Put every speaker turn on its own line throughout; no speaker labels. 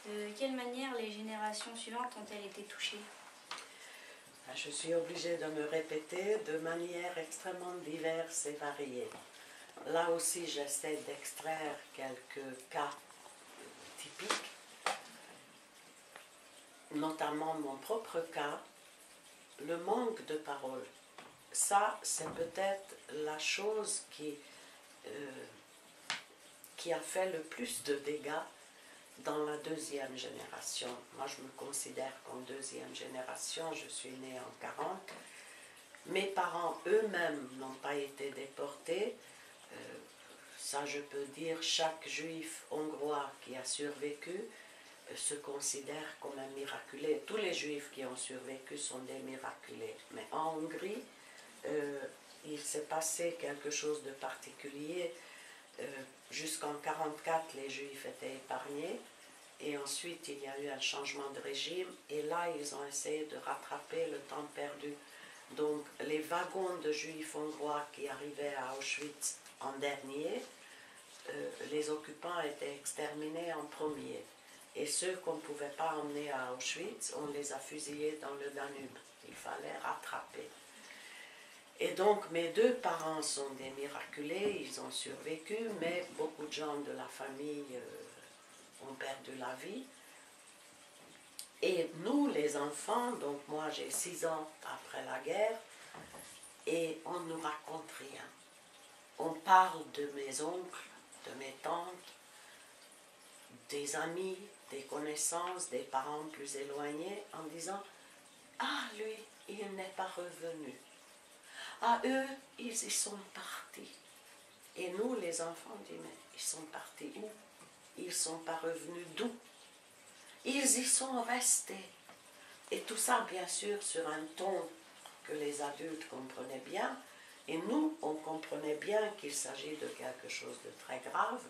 De quelle manière les générations suivantes ont-elles été touchées?
Je suis obligée de me répéter de manière extrêmement diverse et variée. Là aussi, j'essaie d'extraire quelques cas typiques, notamment mon propre cas, le manque de parole. Ça, c'est peut-être la chose qui a fait le plus de dégâts dans la deuxième génération. Moi, je me considère comme deuxième génération, je suis née en 40. Mes parents eux-mêmes n'ont pas été déportés. Ça, je peux dire, chaque juif hongrois qui a survécu se considère comme un miraculé. Tous les juifs qui ont survécu sont des miraculés. Mais en Hongrie, il s'est passé quelque chose de particulier. Jusqu'en 1944, les juifs étaient épargnés. Et ensuite, il y a eu un changement de régime. Et là, ils ont essayé de rattraper le temps perdu. Donc, les wagons de juifs hongrois qui arrivaient à Auschwitz en dernier, les occupants étaient exterminés en premier. Et ceux qu'on ne pouvait pas emmener à Auschwitz, on les a fusillés dans le Danube. Il fallait rattraper. Et donc, mes deux parents sont des miraculés, ils ont survécu, mais beaucoup de gens de la famille ont perdu la vie. Et nous, les enfants, donc moi j'ai 6 ans après la guerre, et on ne nous raconte rien. On parle de mes oncles, de mes tantes, des amis, des connaissances, des parents plus éloignés, en disant « Ah, lui, il n'est pas revenu. Ah, eux, ils y sont partis. » Et nous, les enfants, on dit « Mais ils sont partis où? Ils ne sont pas revenus d'où? Ils y sont restés. » Et tout ça, bien sûr, sur un ton que les adultes comprenaient bien. Et nous, on comprenait bien qu'il s'agit de quelque chose de très grave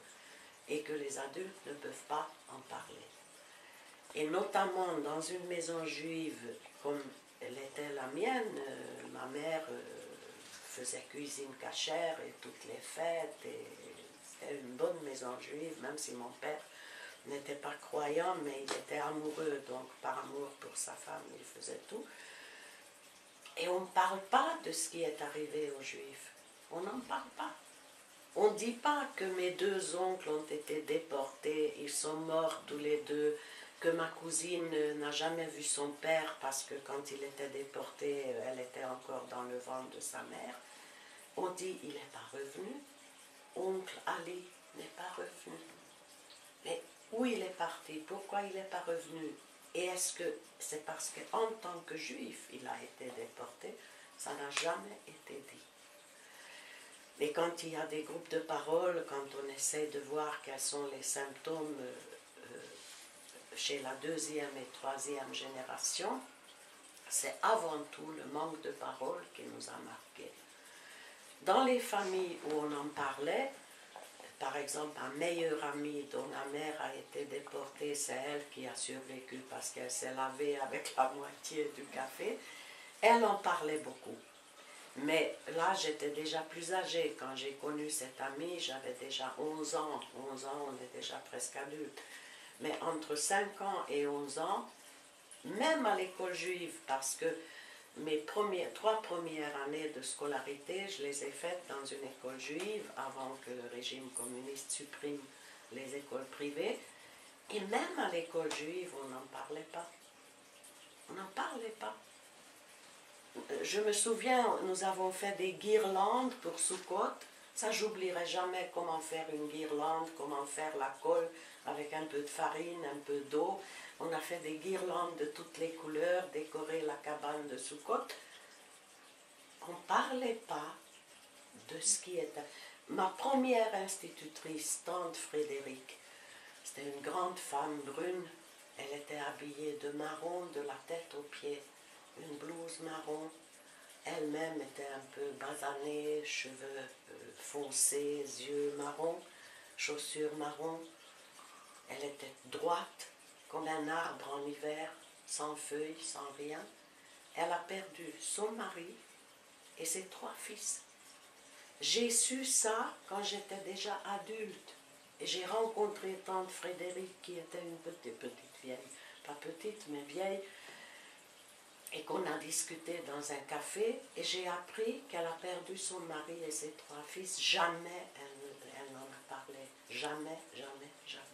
et que les adultes ne peuvent pas en parler. Et notamment dans une maison juive comme elle était la mienne, ma mère faisait cuisine cachère et toutes les fêtes. Et c'était une bonne maison juive, même si mon père n'était pas croyant, mais il était amoureux, donc par amour pour sa femme, il faisait tout. Et on ne parle pas de ce qui est arrivé aux Juifs. On n'en parle pas. On ne dit pas que mes deux oncles ont été déportés, ils sont morts tous les deux, que ma cousine n'a jamais vu son père parce que quand il était déporté, elle était encore dans le ventre de sa mère. On dit il n'est pas revenu, oncle Ali n'est pas revenu. Mais où il est parti? Pourquoi il n'est pas revenu? Et est-ce que c'est parce qu'en tant que juif, il a été déporté? Ça n'a jamais été dit. Et quand il y a des groupes de parole, quand on essaie de voir quels sont les symptômes chez la deuxième et troisième génération, c'est avant tout le manque de parole qui nous a marqués. Dans les familles où on en parlait, par exemple, un meilleur ami dont la mère a été déportée, c'est elle qui a survécu parce qu'elle s'est lavée avec la moitié du café. Elle en parlait beaucoup. Mais là, j'étais déjà plus âgée. Quand j'ai connu cette amie, j'avais déjà 11 ans. 11 ans, on est déjà presque adulte. Mais entre 5 ans et 11 ans, même à l'école juive, parce que mes 3 premières années de scolarité, je les ai faites dans une école juive avant que le régime communiste supprime les écoles privées. Et même à l'école juive, on n'en parlait pas. On n'en parlait pas. Je me souviens, nous avons fait des guirlandes pour Sukkot. Ça, j'oublierai jamais comment faire une guirlande, comment faire la colle avec un peu de farine, un peu d'eau. On a fait des guirlandes de toutes les couleurs, décoré la cabane de Sukkot. On ne parlait pas de ce qui était. Ma première institutrice, tante Frédéric, c'était une grande femme brune. Elle était habillée de marron de la tête aux pieds, une blouse marron. Elle-même était un peu basanée, cheveux foncés, yeux marrons, chaussures marron. Elle était droite, comme un arbre en hiver, sans feuilles, sans rien. Elle a perdu son mari et ses 3 fils. J'ai su ça quand j'étais déjà adulte. Et j'ai rencontré tante Frédérique qui était une petite vieille, pas petite mais vieille, et qu'on a discuté dans un café, et j'ai appris qu'elle a perdu son mari et ses 3 fils. Jamais elle n'en a parlé, jamais, jamais, jamais.